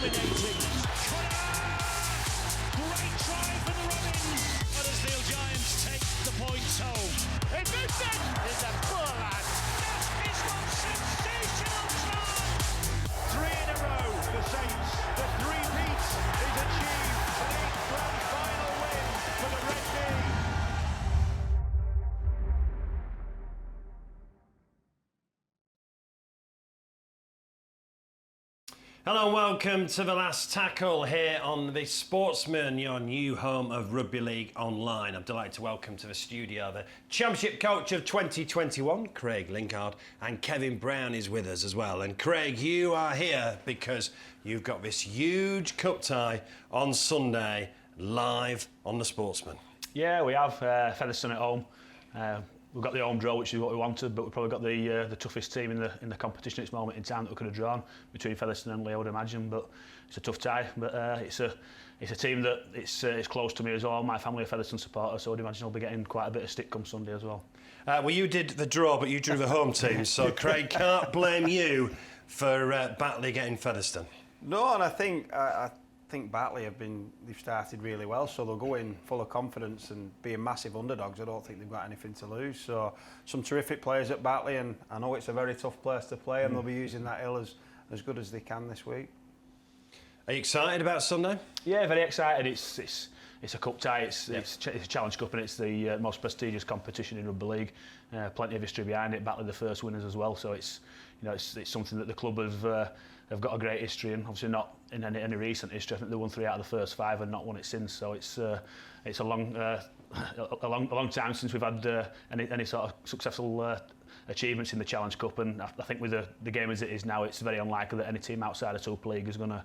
dominating. Great try for the Robins. Huddersfield Giants take the points home. They missed it. It's a poor lad. That is one sensational try. 3 in a row. The Saints, the three-peat is achieved. An 8th grand final win for the Red Bee. Hello and welcome to The Last Tackle here on the Sportsman, your new home of Rugby League Online. I'm delighted to welcome to the studio the Championship coach of 2021, Craig Lingard, and Kevin Brown is with us as well. And Craig, you are here because you've got this huge cup tie on Sunday live on the Sportsman. Yeah, we have Featherstone at home. We've got the home draw, which is what we wanted, but we've probably got the toughest team in the competition at this moment in time that we could have drawn between Featherstone and Leigh, I would imagine. But it's a tough tie. But it's a team that it's close to me as well. My family are Featherstone supporters, so I'd imagine I'll be getting quite a bit of stick come Sunday as well. Well, you did the draw, but you drew the home team, so Craig can't blame you for Batley getting Featherstone. No, and I think Batley they've started really well, so they'll go in full of confidence and being massive underdogs. I don't think they've got anything to lose. So some terrific players at Batley, and I know it's a very tough place to play, and they'll be using that hill as good as they can this week. Are you excited about Sunday? Yeah, very excited. It's a cup tie. It's a Challenge Cup, and it's the most prestigious competition in Rugby League. Plenty of history behind it. Batley the first winners as well. So it's something that the club have got a great history in. Obviously not in any recent history. I think they won 3 out of the first 5 and not won it since. So it's a long time since we've had any sort of successful achievements in the Challenge Cup. And I think with the game as it is now, it's very unlikely that any team outside of Super League is going to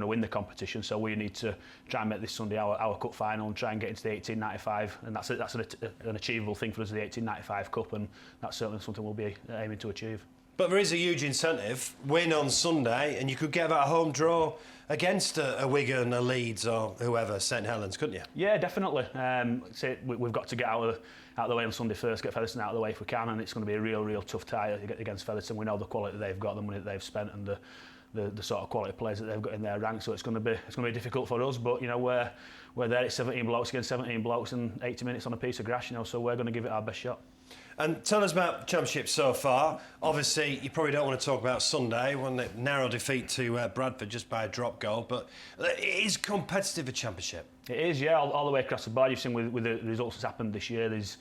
win the competition. So we need to try and make this Sunday our cup final and try and get into the 1895. And that's an achievable thing for us, the 1895 Cup, and that's certainly something we'll be aiming to achieve. But there is a huge incentive. Win on Sunday, and you could get that home draw against a Wigan, a Leeds, or whoever, St Helens, couldn't you? Yeah, definitely. We've got to get out of the way on Sunday first, get Featherstone out of the way if we can, and it's going to be a real tough tie against Featherstone. We know the quality they've got, the money that they've spent, and the sort of quality players that they've got in their ranks. So it's going to be difficult for us. But you know, we're there. It's 17 blokes against 17 blokes and 80 minutes on a piece of grass. You know, so we're going to give it our best shot. And tell us about the Championship so far. Obviously, you probably don't want to talk about Sunday, when the narrow defeat to Bradford just by a drop goal, but it is competitive, a Championship. It is, yeah, all the way across the board. You've seen with the results that's happened this year, there's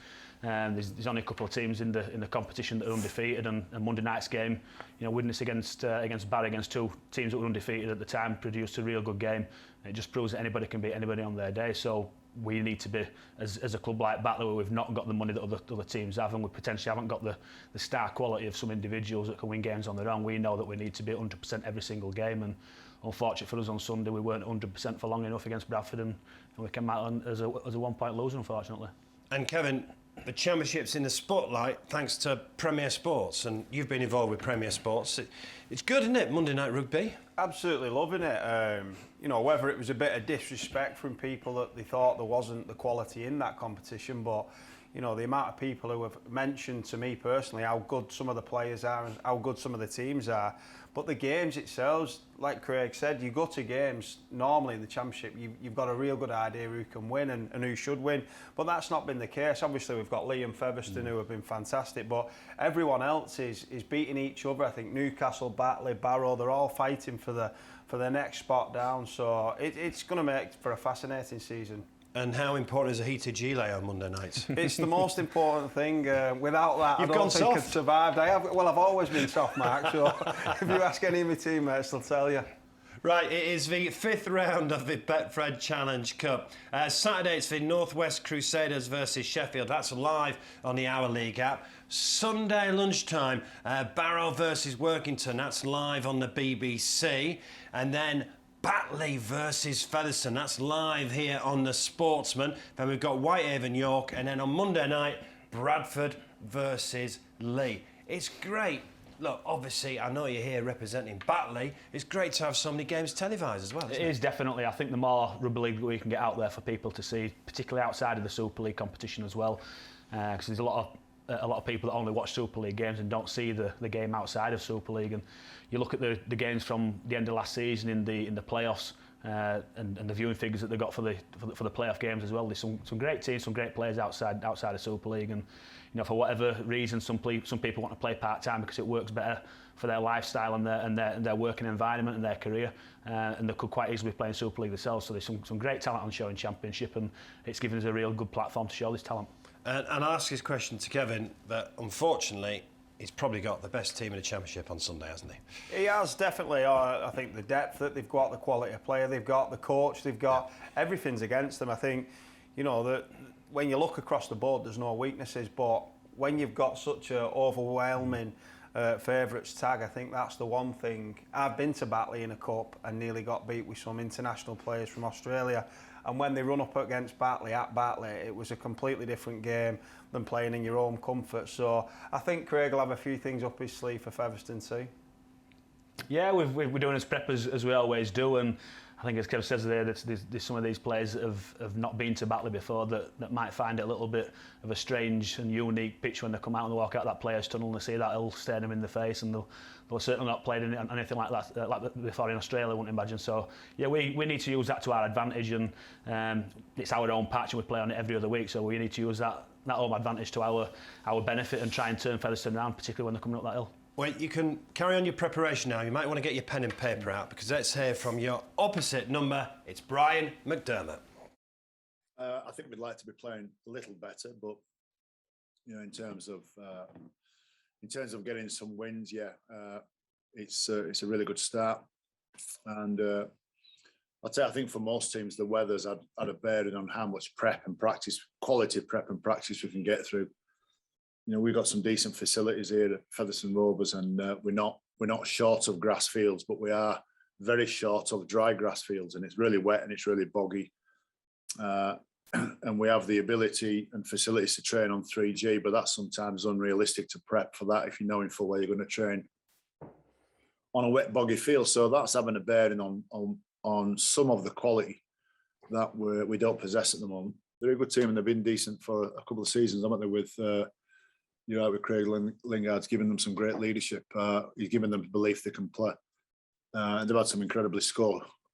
only a couple of teams in the competition that are undefeated, and Monday night's game, you know, winning this against Barry, against 2 teams that were undefeated at the time, produced a real good game. And it just proves that anybody can beat anybody on their day. So we need to be, as a club like Batley, where we've not got the money that other teams have, and we potentially haven't got the star quality of some individuals that can win games on their own. We know that we need to be 100% every single game, and unfortunate for us on Sunday, we weren't 100% for long enough against Bradford, and we came out as a 1-point loser, unfortunately. And Kevin, the Championship's in the spotlight thanks to Premier Sports, and you've been involved with Premier Sports. It's good, isn't it, Monday Night Rugby? Absolutely loving it. You know, whether it was a bit of disrespect from people that they thought there wasn't the quality in that competition, but you know, the amount of people who have mentioned to me personally how good some of the players are and how good some of the teams are. But the games itself, like Craig said, you go to games, normally in the Championship, you've got a real good idea who can win and who should win. But that's not been the case. Obviously, we've got Leigh and Featherstone who have been fantastic, but everyone else is beating each other. I think Newcastle, Batley, Barrow, they're all fighting for the next spot down. So it's going to make for a fascinating season. And how important is a heated gilet on Monday nights? It's the most important thing. Without that, You've I don't think soft. I'd survived. I've always been soft, Mark, so if you ask any of my teammates, they'll tell you. Right, it is the 5th round of the Betfred Challenge Cup. Saturday, it's the North West Crusaders versus Sheffield. That's live on the Our League app. Sunday lunchtime, Barrow versus Workington. That's live on the BBC. And then Batley versus Featherstone. That's live here on the Sportsman. Then we've got Whitehaven, York, and then on Monday night, Bradford versus Leigh. It's great. Look, obviously, I know you're here representing Batley. It's great to have so many games televised as well, isn't it? It is, definitely. I think the more Rugby League we can get out there for people to see, particularly outside of the Super League competition as well, because there's a lot of a lot of people that only watch Super League games and don't see the game outside of Super League. And you look at the games from the end of last season in the playoffs and the viewing figures that they got for the playoff games as well. There's some great teams, some great players outside of Super League, and for whatever reason, some people want to play part time because it works better for their lifestyle and their working environment and their career, and they could quite easily be playing Super League themselves. So there's some great talent on show in Championship, and it's given us a real good platform to show this talent. And I'll ask this question to Kevin, that unfortunately he's probably got the best team in the Championship on Sunday, hasn't he? He has, definitely. I think the depth that they've got, the quality of player they've got, the coach they've got, everything's against them. I think, that when you look across the board, there's no weaknesses, but when you've got such an overwhelming favourites tag, I think that's the one thing. I've been to Batley in a cup and nearly got beat with some international players from Australia. And when they run up against Batley at Batley, it was a completely different game than playing in your own comfort. So I think Craig will have a few things up his sleeve for Featherstone too. Yeah, we're doing as prep as we always do, and I think as Kev says there, there's some of these players that have not been to Batley before that might find it a little bit of a strange and unique pitch when they come out and they walk out that players' tunnel and they see that hill staring them in the face, and they'll certainly not played anything like that before in Australia, I wouldn't imagine. So yeah, we need to use that to our advantage, and it's our own patch and we play on it every other week, so we need to use that home advantage to our benefit and try and turn Featherstone around, particularly when they're coming up that hill. Well, you can carry on your preparation now. You might want to get your pen and paper out, because let's hear from your opposite number. It's Brian McDermott. I think we'd like to be playing a little better, but in terms of getting some wins, it's a really good start. And I'd say I think for most teams, the weather's had a bearing on how much prep and practice, quality prep and practice we can get through. We've got some decent facilities here at Featherstone Rovers, and we're not short of grass fields, but we are very short of dry grass fields, and it's really wet and it's really boggy. And we have the ability and facilities to train on 3G, but that's sometimes unrealistic to prep for that if you know in full well you're going to train on a wet, boggy field. So that's having a bearing on some of the quality that we don't possess at the moment. They're a good team and they've been decent for a couple of seasons, haven't they, with with Craig Lingard's given them some great leadership. He's given them belief they can play. And they've had some incredibly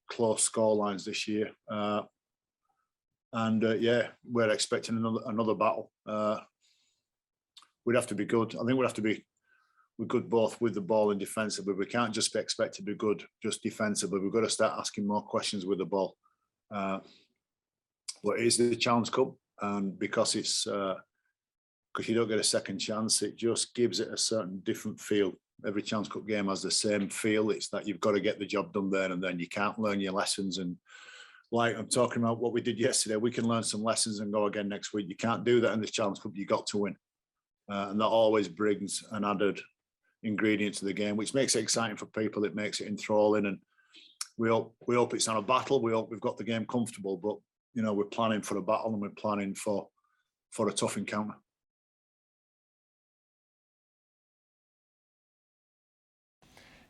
close score lines this year. We're expecting another battle. We'd have to be good. I think we'd have to be good both with the ball and defensively. We can't just expect to be good just defensively. We've got to start asking more questions with the ball. But it is the Challenge Cup, and because it's because you don't get a second chance, it just gives it a certain different feel. Every Challenge Cup game has the same feel. It's that you've got to get the job done there, and then you can't learn your lessons. And like I'm talking about what we did yesterday, we can learn some lessons and go again next week. You can't do that in the Challenge Cup. You've got to win. And that always brings an added ingredient to the game, which makes it exciting for people. It makes it enthralling. And we hope it's not a battle. We hope we've got the game comfortable, but we're planning for a battle and we're planning for a tough encounter.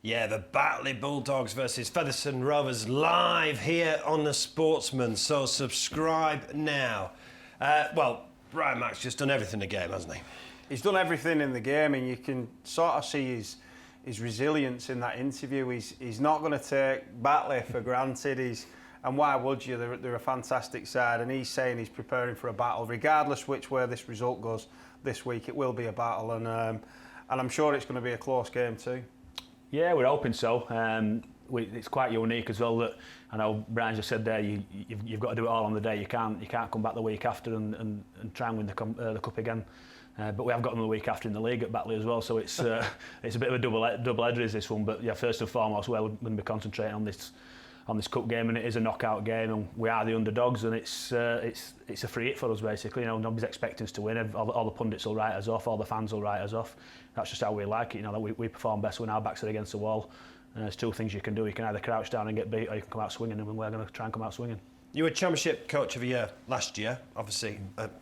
Yeah, the Batley Bulldogs versus Featherstone Rovers live here on the Sportsman, so subscribe now. Brian Mack's just done everything in the game, hasn't he? He's done everything in the game, and you can sort of see his resilience in that interview. He's not going to take Batley for granted. And why would you? They're a fantastic side, and he's saying he's preparing for a battle. Regardless which way this result goes this week, it will be a battle, and I'm sure it's going to be a close game too. Yeah, we're hoping so. It's quite unique as well that I know Brian just said there you've got to do it all on the day. You can't come back the week after and try and win the cup again. But we have got them the week after in the league at Batley as well. So it's a bit of a double header is this one. But yeah, first and foremost, we're going to be concentrating on this cup game, and it is a knockout game, and we are the underdogs, and it's a free hit for us basically. Nobody's expecting us to win. All the pundits will write us off, all the fans will write us off. That's just how we like it. That we perform best when our backs are against the wall. There's two things you can do. You can either crouch down and get beat, or you can come out swinging, and we're going to try and come out swinging. You were Championship Coach of the Year last year, obviously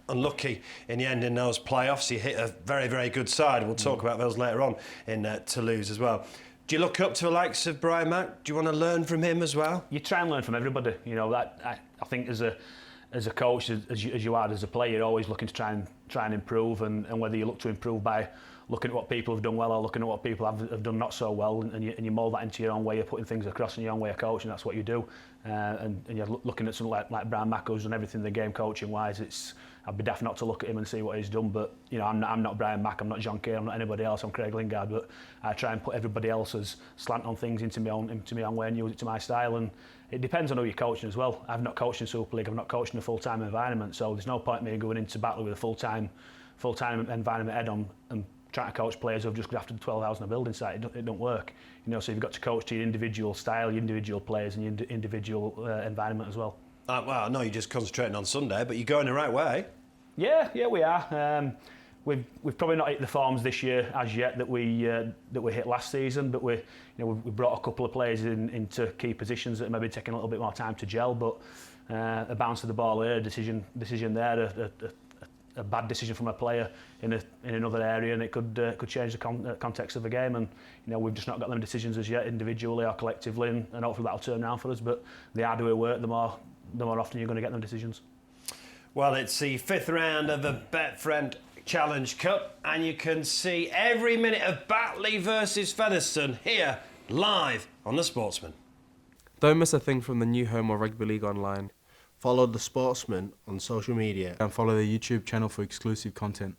unlucky in the end in those playoffs. You hit a very, very good side. We'll talk about those later on in Toulouse as well. Do you look up to the likes of Brian Mack? Do you want to learn from him as well? You try and learn from everybody. I think as as a coach, as you are as a player, you're always looking to try and improve, and whether you look to improve by looking at what people have done well or looking at what people have done not so well, and you mould that into your own way of putting things across and your own way of coaching. That's what you do, and you're looking at someone like Brian McDermott, who's done everything in the game coaching wise. I'd be daft not to look at him and see what he's done, but you know, I'm not Brian Mack, I'm not John Kay, I'm not anybody else, I'm Craig Lingard, but I try and put everybody else's slant on things into my own way and use it to my style. And it depends on who you're coaching as well. I've not coached in Super League, I've not coached in a full-time environment, so there's no point in me going into Batley with a full-time environment head on and trying to coach players who've just grafted 12 hours on a building site. It don't work. You know, so you've got to coach to your individual style, your individual players, and your individual environment as well. Well, I know you're just concentrating on Sunday, but you're going the right way. Yeah, we are. We've probably not hit the forms this year as yet that we hit last season, but we brought a couple of players into key positions that maybe taking a little bit more time to gel. But a bounce of the ball here, decision there, a bad decision from a player in another area, and it could change the context of the game. And you know, we've just not got them decisions as yet, individually or collectively, and hopefully that'll turn around for us. But the harder we work, the more often you're going to get them decisions. Well, it's the 5th round of the Betfred Challenge Cup, and you can see every minute of Batley versus Featherstone here, live on The Sportsman. Don't miss a thing from the new home of Rugby League online. Follow The Sportsman on social media. And follow the YouTube channel for exclusive content.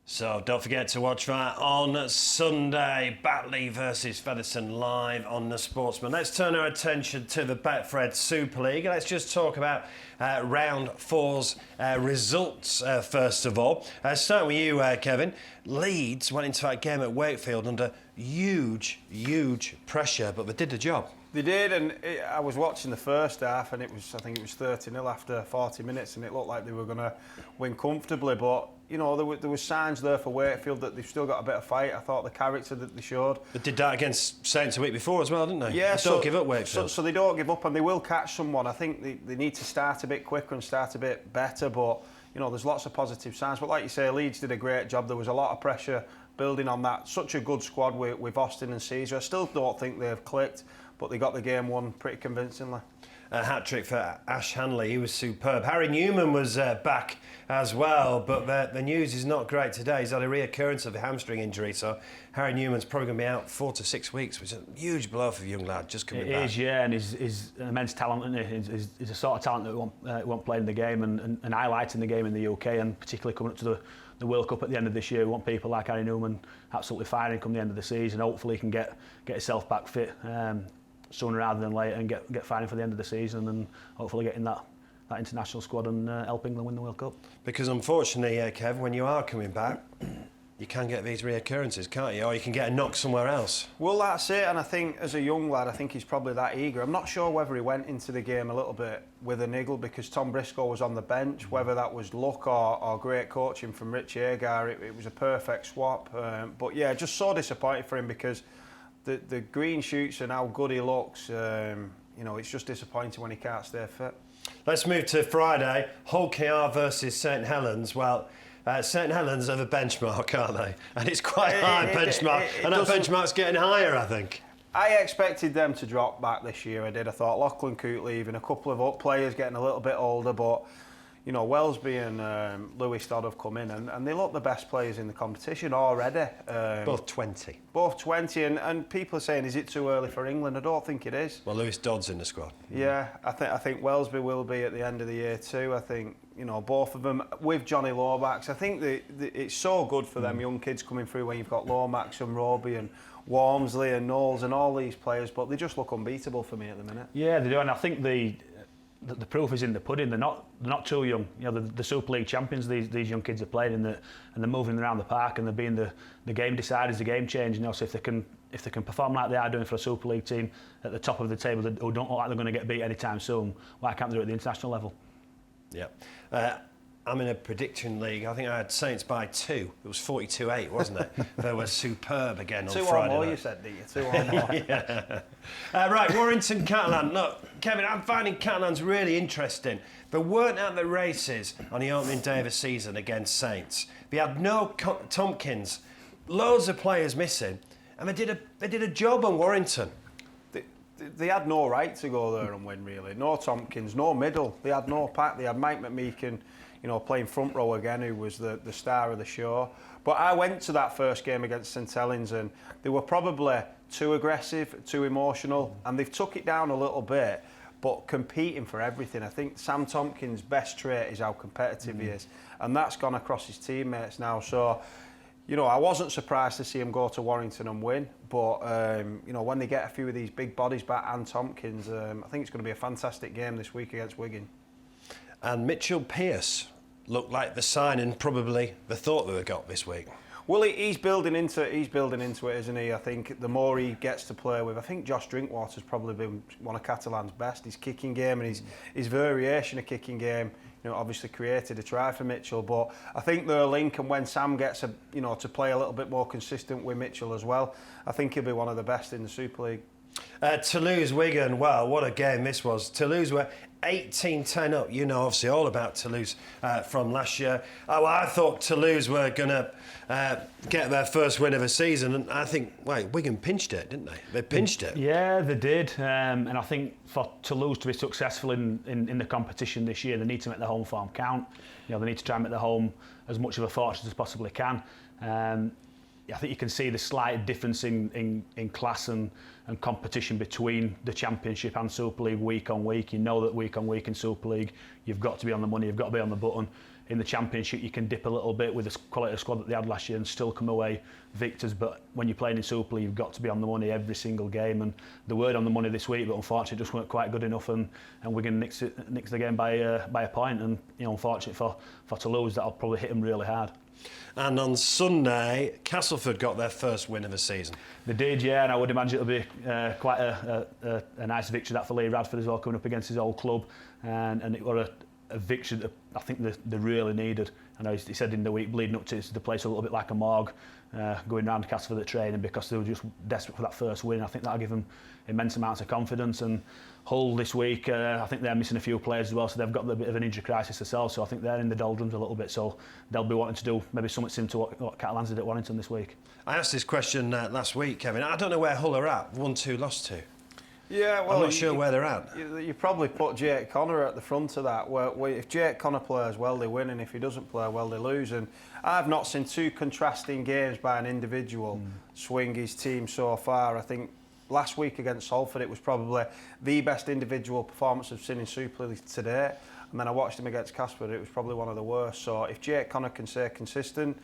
So don't forget to watch that on Sunday, Batley versus Featherstone live on The Sportsman. Let's turn our attention to the Betfred Super League. Let's just talk about round 4's results first of all. Starting with you, Kevin. Leeds went into that game at Wakefield under huge pressure, but they did the job. They did, and I was watching the first half, and I think it was 30-0 after 40 minutes, and it looked like they were going to win comfortably. But you know, there were signs there for Wakefield that they've still got a bit of fight. I thought the character that they showed. They did that against Saints a week before as well, didn't they? Yeah, they don't give up, Wakefield. So they don't give up, and they will catch someone. I think they need to start a bit quicker and start a bit better. But you know, there's lots of positive signs. But like you say, Leeds did a great job. There was a lot of pressure building on that. Such a good squad with Austin and Caesar. I still don't think they've clicked, but they got the game won pretty convincingly. A hat-trick for Ash Hanley, he was superb. Harry Newman was back as well, but the news is not great today. He's had a reoccurrence of a hamstring injury, so Harry Newman's probably going to be out 4 to 6 weeks, which is a huge blow for a young lad just coming back. It is, yeah, and he's an immense talent, isn't he? He's a sort of talent that won't play in the game and highlighting the game in the UK, and particularly coming up to the World Cup at the end of this year. We want people like Harry Newman absolutely firing come the end of the season. Hopefully he can get himself back fit sooner rather than later and get firing for the end of the season, and hopefully getting that international squad and help England win the World Cup. Because unfortunately, Kev, when you are coming back, you can get these reoccurrences, can't you? Or you can get a knock somewhere else. Well, that's it, and I think as a young lad, I think he's probably that eager. I'm not sure whether he went into the game a little bit with a niggle because Tom Briscoe was on the bench, whether that was luck or great coaching from Rich Agar. It was a perfect swap. But yeah, just so disappointed for him because the green shoots and how good he looks, you know, it's just disappointing when he can't stay fit. Let's move to Friday, Hull KR versus St Helens. Well, St Helens have a benchmark, aren't they? And it's quite a high benchmark, and that benchmark's getting higher, I think. I expected them to drop back this year, I did. I thought Lachlan Coote leaving, a couple of players getting a little bit older, but you know, Wellesby and Lewis Dodd have come in and they look the best players in the competition already. Both 20. Both 20, and people are saying, is it too early for England? I don't think it is. Well, Lewis Dodd's in the squad. Yeah, I think Wellesby will be at the end of the year too. I think, you know, both of them with Johnny Lomax. I think it's so good for them young kids coming through when you've got Lomax and Roby and Walmsley and Knowles and all these players, but they just look unbeatable for me at the minute. Yeah, they do, and I think the proof is in the pudding. They're not too young. You know, the Super League champions. These young kids are playing and they're moving around the park and they're being the game deciders, the game change. You know, so if they can perform like they are doing for a Super League team at the top of the table, who don't look like they're going to get beat anytime soon, why can't they do it at the international level? Yeah. I'm in a prediction league. I think I had Saints by 2. It was 42-8, wasn't it? They were superb again on 2 Friday or more, night. you said, didn't you? 2 or more. Yeah. Right, Warrington Catalan. Look, Kevin, I'm finding Catalans really interesting. They weren't at the races on the opening day of the season against Saints. They had no Tompkins, loads of players missing, and they did a job on Warrington. They had no right to go there and win, really. No Tompkins, no middle. They had no pack. They had Mike McMeekin, playing front row again, who was the star of the show. But I went to that first game against St Helens, and they were probably too aggressive, too emotional, and they've took it down a little bit, but competing for everything. I think Sam Tompkins' best trait is how competitive he is, and that's gone across his teammates now. So, I wasn't surprised to see him go to Warrington and win, but, when they get a few of these big bodies back and Tompkins, I think it's going to be a fantastic game this week against Wigan. And Mitchell Pearce looked like the signing probably they thought they got this week. Well, he's building into it, isn't he? I think the more he gets to play with, I think Josh Drinkwater's probably been one of Catalan's best. His kicking game and his variation of kicking game, obviously created a try for Mitchell. But I think their link, and when Sam gets to play a little bit more consistent with Mitchell as well, I think he'll be one of the best in the Super League. Toulouse-Wigan, wow, what a game this was. Toulouse were 18-10 up. Obviously all about Toulouse from last year. I thought Toulouse were going to get their first win of the season, and I think, Wigan pinched it, didn't they? They pinched it. Yeah, they did. And I think for Toulouse to be successful in the competition this year, they need to make their home form count. They need to try and make their home as much of a fortress as possibly can. I think you can see the slight difference in class and competition between the Championship and Super League week on week. You know that week on week in Super League, you've got to be on the money, you've got to be on the button. In the Championship, you can dip a little bit with the quality of squad that they had last year and still come away victors. But when you're playing in Super League, you've got to be on the money every single game. And they were on the money this week, but unfortunately, it just weren't quite good enough. And Wigan nicked the game by a point. And unfortunately for Toulouse, that'll probably hit them really hard. And on Sunday, Castleford got their first win of the season. They did, yeah, and I would imagine it'll be quite a nice victory that for Lee Radford as well, coming up against his old club, and it was a victory that I think they really needed. I know he said in the week leading up to the place a little bit like a morgue, going round Castleford at training because they were just desperate for that first win. I think that'll give them immense amounts of confidence. And Hull this week, I think they're missing a few players as well, so they've got a bit of an injury crisis themselves. So I think they're in the doldrums a little bit. So they'll be wanting to do maybe something similar to what Catalans did at Warrington this week. I asked this question last week, Kevin. I don't know where Hull are at. 1-2, lost 2. Yeah, well, I'm not sure where they're at. You probably put Jake Connor at the front of that. Where if Jake Connor plays well, they win, and if he doesn't play well, they lose. And I've not seen two contrasting games by an individual swing his team so far. I think last week against Salford, it was probably the best individual performance I've seen in Super League today. And then I watched him against Casper, it was probably one of the worst. So if Jake Connor can stay consistent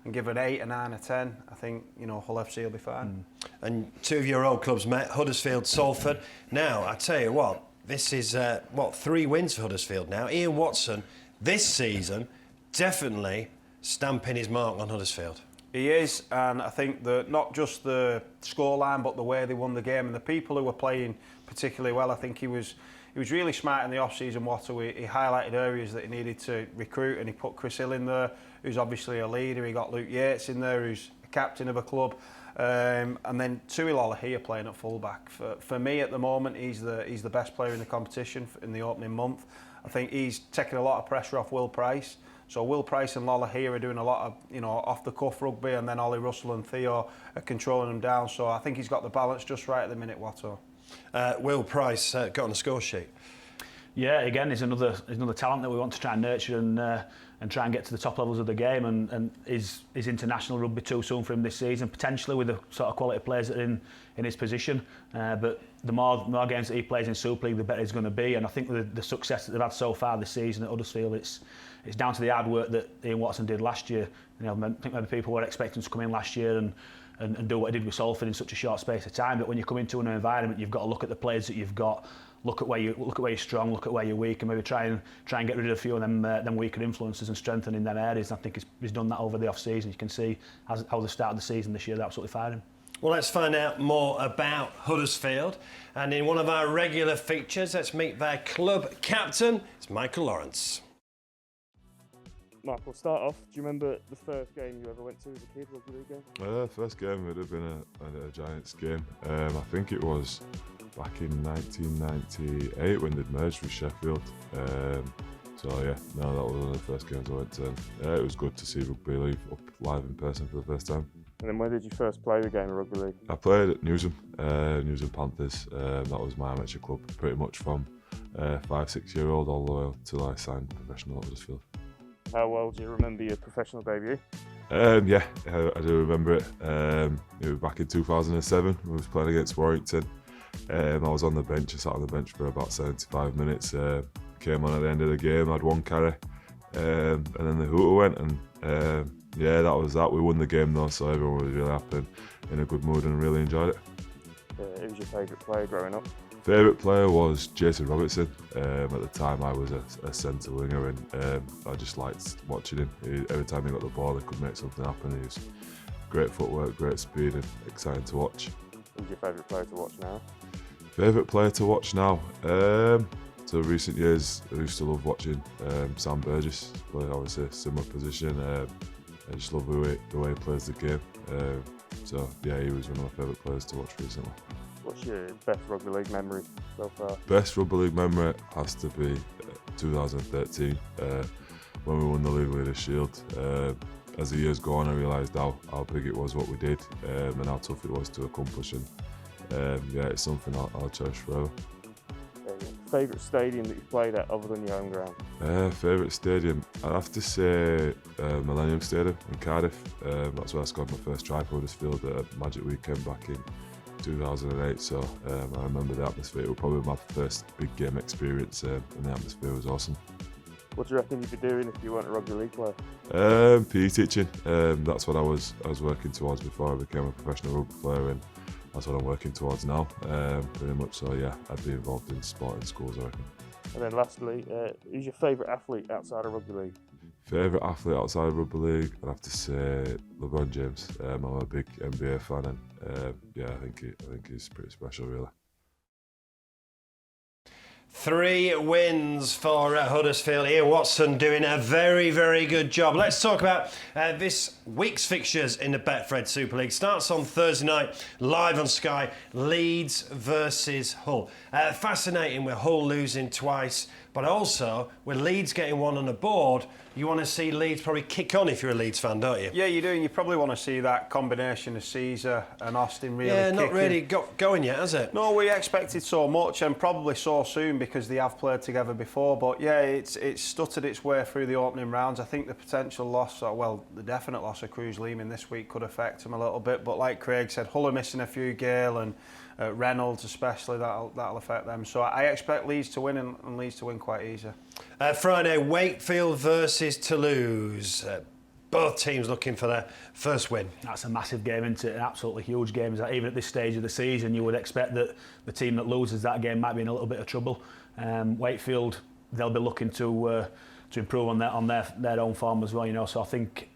and give an 8, a 9, a 10, I think, Hull FC will be fine. And two of your old clubs met, Huddersfield, Salford. Now, I tell you what, this is, 3 wins for Huddersfield now. Ian Watson, this season, definitely stamping his mark on Huddersfield. He is, and I think that not just the scoreline, but the way they won the game and the people who were playing particularly well. I think he was really smart in the off-season. He highlighted areas that he needed to recruit, and he put Chris Hill in there, who's obviously a leader. He got Luke Yates in there, who's a captain of a club, and then Tui Lolohea playing at fullback. For me, at the moment, he's the best player in the competition in the opening month. I think he's taking a lot of pressure off Will Price. So Will Price and Lolohea are doing a lot of off-the-cuff rugby, and then Ollie Russell and Theo are controlling them down. So I think he's got the balance just right at the minute, Watto. Will Price got on the score sheet. Yeah, again, he's another talent that we want to try and nurture and try and get to the top levels of the game. And is international rugby too soon for him this season? Potentially, with the sort of quality players that are in his position. But the more games that he plays in Super League, the better he's going to be. And I think the success that they've had so far this season at Huddersfield, it's down to the hard work that Ian Watson did last year. I think maybe people were expecting him to come in last year and do what he did with Salford in such a short space of time. But when you come into an environment, you've got to look at the players that you've got, look at where you're strong, look at where you're weak, and maybe try and get rid of a few of them weaker influences and strengthen in them areas. I think he's done that over the off season. You can see how the start of the season this year, they're absolutely firing. Well, let's find out more about Huddersfield. And in one of our regular features, let's meet their club captain. It's Michael Lawrence. Michael, start off. Do you remember the first game you ever went to as a kid, rugby league game? First game would have been a Giants game. I think it was back in 1998 when they'd merged with Sheffield. So yeah, no, that was one of the first games I went to. It was good to see Rugby League up live in person for the first time. And then when did you first play the game of rugby league? I played at Newsham Panthers. That was my amateur club pretty much from 5-6-year-old all the way up till I signed professional at Huddersfield. How well do you remember your professional debut? Yeah, I do remember it. It was back in 2007. We was playing against Warrington. I was on the bench. I sat on the bench for about 75 minutes. Came on at the end of the game. I had one carry, and then the hooter went, and yeah, that was that. We won the game though, so everyone was really happy and in a good mood and really enjoyed it. Who was your favourite player growing up? Favourite player was Jason Robertson. At the time I was a centre winger, and I just liked watching him. Every time he got the ball he could make something happen. He was great footwork, great speed and exciting to watch. Who's your favourite player to watch now? Favourite player to watch now? So recent years I used to love watching Sam Burgess play, obviously a similar position. I just love the way he plays the game. So yeah, he was one of my favourite players to watch recently. What's your best rugby league memory so far? Best rugby league memory has to be 2013 when we won the League Leaders Shield. As the years go on, I realised how big it was what we did and how tough it was to accomplish. And yeah, it's something I'll cherish forever. Favourite stadium that you've played at other than your home ground? Favourite stadium? I'd have to say Millennium Stadium in Cardiff. That's where I scored my first try for Huddersfield at a Magic Weekend back in 2008. So I remember the atmosphere. It was probably my first big game experience, and the atmosphere was awesome. What do you reckon you'd be doing if you weren't a rugby league player? PE teaching. That's what I was working towards before I became a professional rugby player, and that's what I'm working towards now, pretty much. So yeah, I'd be involved in sport in schools, I reckon. And then lastly, who's your favourite athlete outside of rugby league? Favourite athlete outside of rugby league? I'd have to say LeBron James. I'm a big NBA fan, and yeah, I think he's pretty special, really. 3 wins for Huddersfield. Ian Watson doing a very, very good job. Let's talk about this week's fixtures in the Betfred Super League. Starts on Thursday night, live on Sky, Leeds versus Hull. Fascinating with Hull losing twice, but also with Leeds getting one on the board. You want to see Leeds probably kick on if you're a Leeds fan, don't you? Yeah, you do, and you probably want to see that combination of Caesar and Austin really kicking. Not really got going yet, has it? No, we expected so much, and probably so soon because they have played together before. But yeah, it's stuttered its way through the opening rounds. I think the potential loss, or well, the definite loss of Cruz Lehman this week could affect them a little bit. But like Craig said, Hull are missing a few, Gale and Reynolds especially, that'll affect them. So I expect Leeds to win, and Leeds to win quite easy. Friday, Wakefield versus Toulouse. Both teams looking for their first win. That's a massive game, isn't it? An absolutely huge game. Even at this stage of the season, you would expect that the team that loses that game might be in a little bit of trouble. Wakefield, they'll be looking to improve on their own form as well. You know, so I think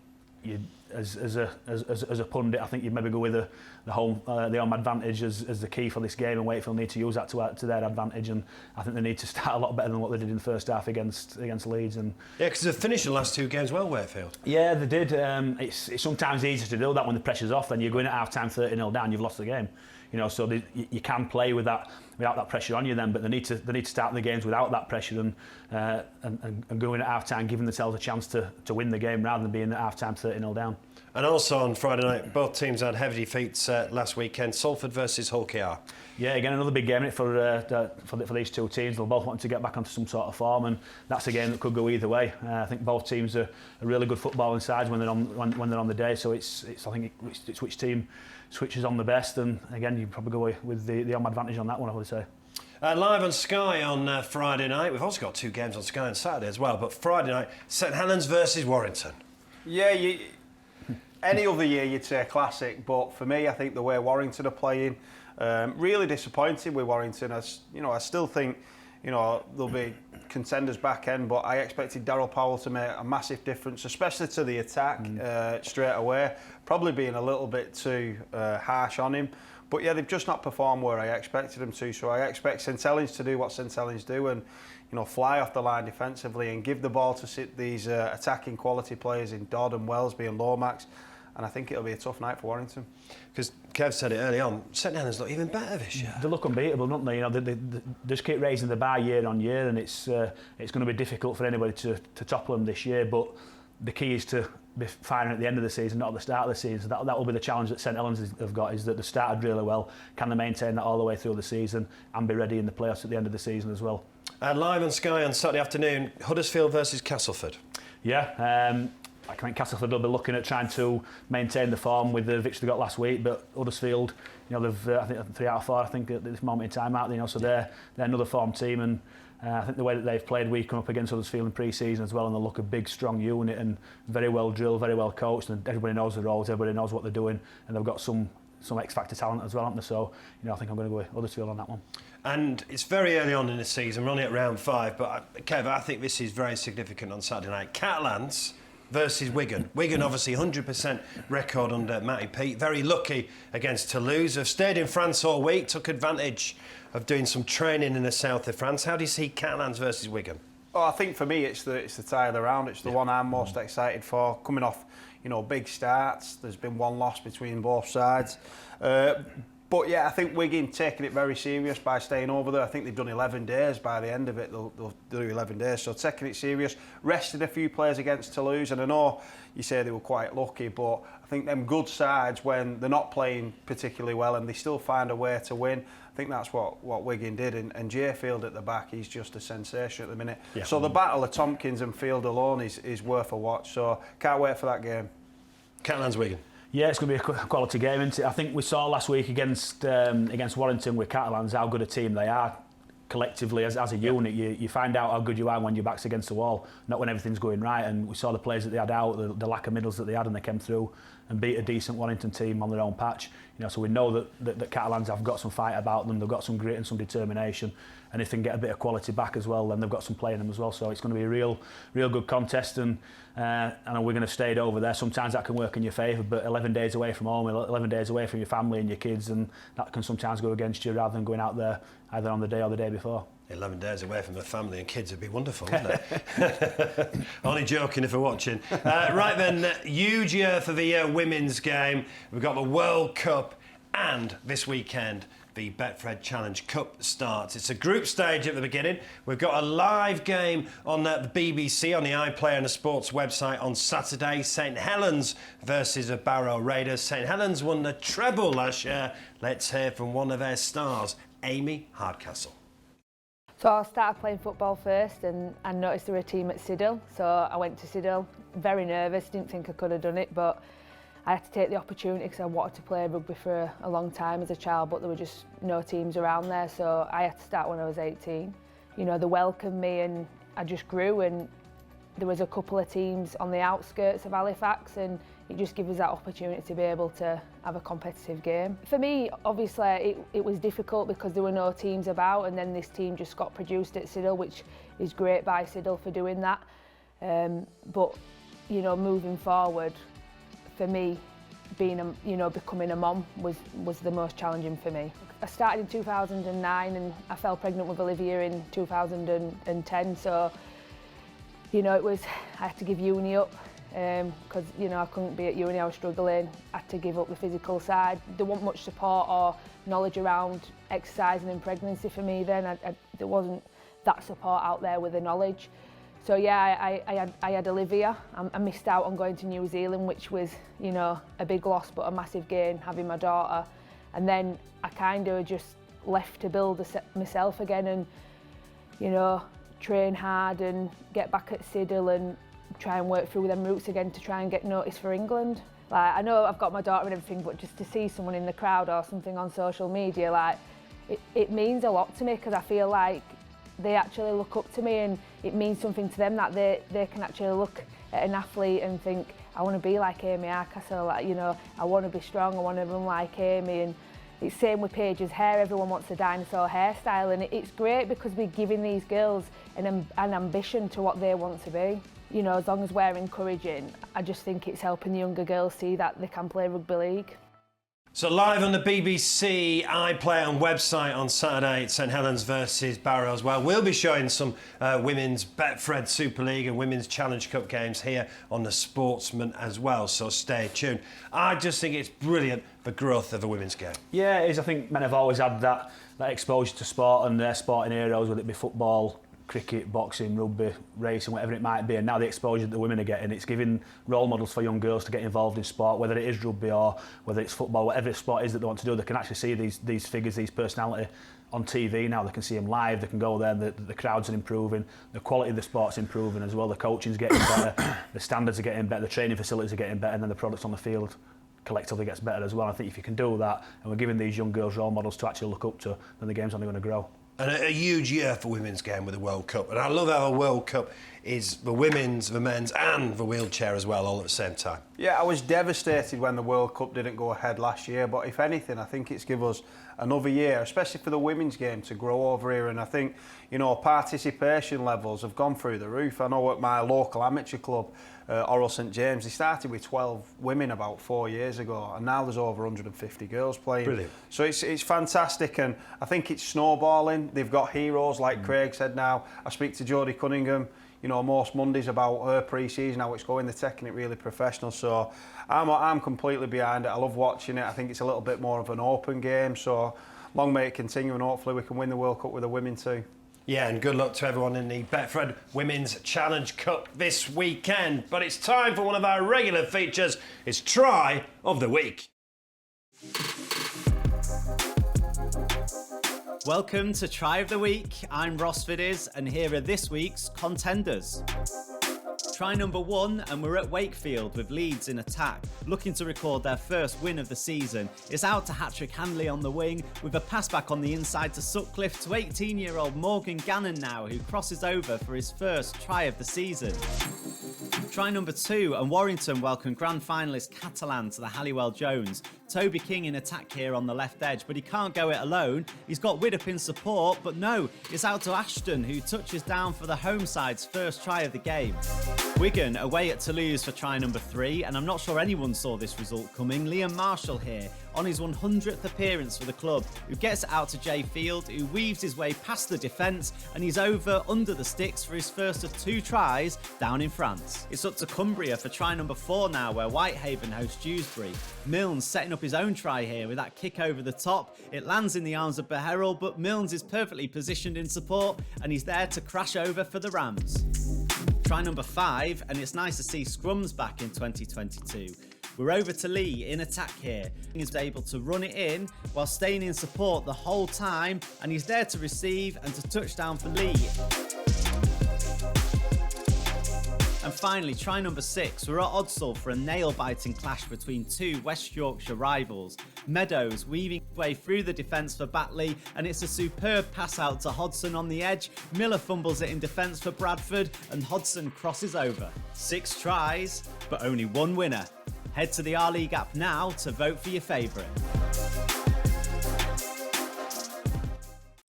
as a pundit, I think you'd maybe go with the home advantage as the key for this game, and Wakefield need to use that to their advantage, and I think they need to start a lot better than what they did in the first half against Leeds. And yeah, because they've finished the last 2 games well, Wakefield. Yeah, they did. It's sometimes easier to do that when the pressure's off. Then you're going at half time 30-0 down, you've lost the game. You know, so you can play with that without that pressure on you then, but they need to start the games without that pressure and going at half time, giving themselves a chance to win the game rather than being at half time 30-0 down. And also on Friday night, both teams had heavy defeats last weekend. Salford versus Hull KR. Yeah, again another big game for these two teams. They'll both want to get back onto some sort of form, and that's a game that could go either way. I think both teams are really good footballing sides when they're on the day. So I think it's which team switches on the best, and again you probably go with the home advantage on that one, I would say. Live on Sky on Friday night. We've also got 2 games on Sky on Saturday as well, but Friday night, St Helens versus Warrington. Yeah, any other year you'd say classic, but for me I think the way Warrington are playing, really disappointed with Warrington. I still think there'll be contenders back end, but I expected Daryl Powell to make a massive difference, especially to the attack straight away. Probably being a little bit too harsh on him, But yeah, they've just not performed where I expected them to. So I expect St Helens to do what St Helens do and, you know, fly off the line defensively and give the ball to these attacking quality players in Dodd and Wellesby and Lomax. And I think it'll be a tough night for Warrington. Because Kev said it early on, St Helens look even better this year. They look unbeatable, don't they? You know, they just keep raising the bar year on year, and it's going to be difficult for anybody to topple them this year. But the key is to be firing at the end of the season, not at the start of the season. So that will be the challenge that St Helens have got, is that they started really well. Can they maintain that all the way through the season and be ready in the playoffs at the end of the season as well? Live on Sky on Saturday afternoon, Huddersfield versus Castleford. Yeah, I think Castleford will be looking at trying to maintain the form with the victory they got last week, but Huddersfield, you know, they've I think 3 out of 4, I think, at this moment in time, aren't they? You know, so they're another form team, and I think the way that they've played, we've come up against Huddersfield in pre-season as well, and they look a big, strong unit and very well drilled, very well coached, and everybody knows the roles, everybody knows what they're doing, and they've got some X-factor talent as well, haven't they? So, you know, I think I'm going to go with Huddersfield on that one. And it's very early on in the season, we're only at round 5, but Kev, I think this is very significant on Saturday night. Catalans versus Wigan. Wigan obviously 100% record under Matty Pete. Very lucky against Toulouse. Have stayed in France all week, took advantage of doing some training in the south of France. How do you see Catalans versus Wigan? Oh, I think for me it's the tie of the round. It's the one I'm most excited for. Coming off, you know, big starts. There's been one loss between both sides. But yeah, I think Wigan taking it very serious by staying over there. I think they've done 11 days by the end of it. They'll do 11 days. So taking it serious. Rested a few players against Toulouse. And I know you say they were quite lucky, but I think them good sides, when they're not playing particularly well and they still find a way to win, I think that's what Wigan did. And Jay Field at the back, he's just a sensation at the minute. Yeah. So the battle of Tompkins and Field alone is worth a watch. So can't wait for that game. Catalans Wigan. Yeah, it's going to be a quality game, isn't it? I think we saw last week against Warrington with Catalans how good a team they are collectively as a unit. You find out how good you are when your back's against the wall, not when everything's going right. And we saw the players that they had out, the lack of middles that they had, and they came through and beat a decent Warrington team on their own patch. You know, so we know that Catalans have got some fight about them. They've got some grit and some determination. And if they can get a bit of quality back as well, then they've got some play in them as well. So it's going to be a real good contest. And I know we're going to stay over there. Sometimes that can work in your favour, but 11 days away from home, 11 days away from your family and your kids, and that can sometimes go against you rather than going out there either on the day or the day before. 11 days away from the family and kids would be wonderful, wouldn't it? Only joking if we're watching. Right then, huge year for the women's game. We've got the World Cup, and this weekend the Betfred Challenge Cup starts. It's a group stage at the beginning. We've got a live game on the BBC, on the iPlayer and the Sports website on Saturday. St Helens versus the Barrow Raiders. St Helens won the treble last year. Let's hear from one of their stars, Amy Hardcastle. So I started playing football first, and I noticed there were a team at Siddle. So I went to Siddle, very nervous, didn't think I could have done it, but I had to take the opportunity because I wanted to play rugby for a long time as a child, but there were just no teams around there, so I had to start when I was 18. You know, they welcomed me and I just grew, and there was a couple of teams on the outskirts of Halifax, and it just gave us that opportunity to be able to have a competitive game. For me, obviously, it was difficult because there were no teams about, and then this team just got produced at Siddle, which is great by Siddle for doing that. But, you know, moving forward, for me, becoming a mom was the most challenging for me. I started in 2009 and I fell pregnant with Olivia in 2010, so you know, I had to give uni up because you know I couldn't be at uni, I was struggling. I had to give up the physical side. There wasn't much support or knowledge around exercising in pregnancy for me then. There wasn't that support out there with the knowledge. So yeah, I had Olivia. I missed out on going to New Zealand, which was, you know, a big loss but a massive gain, having my daughter. And then I kind of just left to build myself again and, you know, train hard and get back at Siddle and try and work through them routes again to try and get noticed for England. Like, I know I've got my daughter and everything, but just to see someone in the crowd or something on social media, like, it means a lot to me because I feel like they actually look up to me and it means something to them that they can actually look at an athlete and think, I want to be like Amy Hardcastle, like, you know, I want to be strong, I want to run like Amy. And it's same with Paige's hair, everyone wants a dinosaur hairstyle, and it's great because we're giving these girls an ambition to what they want to be. You know, as long as we're encouraging, I just think it's helping the younger girls see that they can play rugby league. So live on the BBC iPlayer and website on Saturday, St Helens versus Barrow as well. We'll be showing some women's Betfred Super League and women's Challenge Cup games here on the Sportsman as well, so stay tuned. I just think it's brilliant, the growth of a women's game. Yeah, it is. I think men have always had that exposure to sport and their sporting heroes, whether it be football, cricket, boxing, rugby, racing, whatever it might be, and now the exposure that the women are getting, it's giving role models for young girls to get involved in sport, whether it is rugby or whether it's football, whatever sport is that they want to do, they can actually see these figures, these personality on TV now. They can see them live, they can go there, the crowds are improving, the quality of the sport's improving as well, the coaching's getting better, the standards are getting better, the training facilities are getting better, and then the products on the field collectively gets better as well. I think if you can do that, and we're giving these young girls role models to actually look up to, then the game's only going to grow. And a huge year for women's game with the World Cup. And I love how a World Cup is the women's, the men's and the wheelchair as well, all at the same time. Yeah, I was devastated when the World Cup didn't go ahead last year, but if anything, I think it's given us another year, especially for the women's game, to grow over here. And I think, you know, participation levels have gone through the roof. I know at my local amateur club, Oral St James, they started with 12 women about 4 years ago, and now there's over 150 girls playing. Brilliant. So it's fantastic, and I think it's snowballing. They've got heroes, like Craig said now. I speak to Jodie Cunningham, you know, most Mondays about her pre-season, how it's going. They're taking it really professional. So I'm completely behind it. I love watching it. I think it's a little bit more of an open game. So long may it continue, and hopefully we can win the World Cup with the women too. Yeah, and good luck to everyone in the Betfred Women's Challenge Cup this weekend. But it's time for one of our regular features. It's Try of the Week. Welcome to Try of the Week. I'm Ross Fiddies, and here are this week's contenders. Try number 1, and we're at Wakefield with Leeds in attack, looking to record their first win of the season. It's out to Hattrick Hanley on the wing, with a pass back on the inside to Sutcliffe to 18-year-old Morgan Gannon now, who crosses over for his first try of the season. Try number 2, and Warrington welcome grand finalist Catalan to the Halliwell Jones. Toby King in attack here on the left edge, but he can't go it alone. He's got Widdop in support, but no, it's out to ASHTON, who touches down for the home side's first try of the game. Wigan away at Toulouse for try number 3, and I'm not sure anyone saw this result coming. Liam Marshall here on his 100th appearance for the club, who gets it out to Jay Field, who weaves his way past the defence, and he's over under the sticks for his first of 2 tries down in France. It's up to Cumbria for try number 4 now, where Whitehaven hosts Dewsbury. Milnes setting up his own try here with that kick over the top. It lands in the arms of Beherrell, but Milnes is perfectly positioned in support, and he's there to crash over for the Rams. Try number 5, and it's nice to see scrums back in 2022. We're over to Lee in attack here. He's able to run it in while staying in support the whole time, and he's there to receive and to touchdown for Lee. And finally, try number 6, we're at HODSON for a nail-biting clash between 2 West Yorkshire rivals. Meadows weaving his way through the defence for Batley, and it's a superb pass out to HODSON on the edge. Miller fumbles it in defence for Bradford, and HODSON crosses over. 6 tries, but only 1 winner. Head to the R-League app now to vote for your favourite.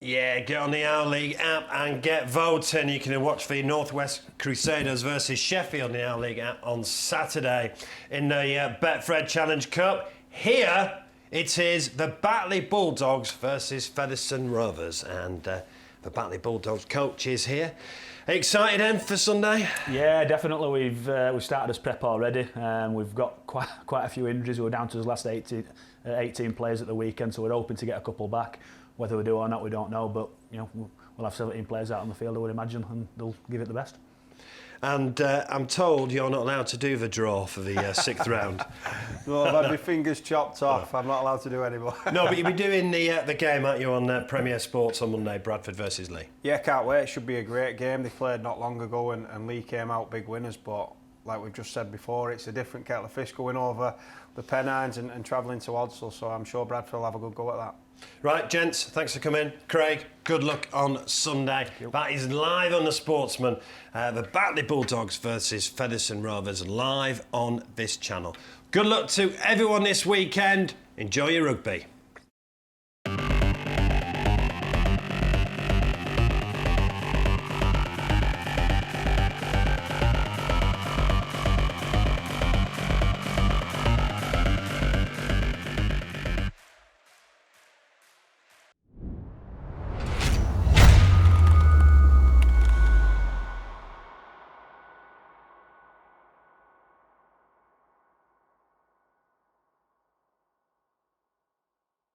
Yeah, get on the Our League app and get voting. You can watch the North West Crusaders versus Sheffield in the Our League app on Saturday in the Betfred Challenge Cup. Here it is the Batley Bulldogs versus Featherstone Rovers, and the Batley Bulldogs coach is here. Excited then for Sunday? Yeah, definitely. We've started as prep already. We've got quite a few injuries. We were down to his last 18 players at the weekend, so we're hoping to get a couple back. Whether we do or not, we don't know, but you know, we'll have 17 players out on the field, I would imagine, and they'll give it the best. And I'm told you're not allowed to do the draw for the 6th round. No, I've had my fingers chopped off. I'm not allowed to do any more. No, but you'll be doing the game, aren't you, on Premier Sports on Monday, Bradford versus Lee? Yeah, can't wait. It should be a great game. They played not long ago and Lee came out big winners, but like we've just said before, it's a different kettle of fish going over the Pennines and travelling to HODSON, so I'm sure Bradford will have a good go at that. Right, gents, thanks for coming. Craig, good luck on Sunday. That is live on the Sportsman. The Batley Bulldogs versus Featherstone Rovers live on this channel. Good luck to everyone this weekend. Enjoy your rugby.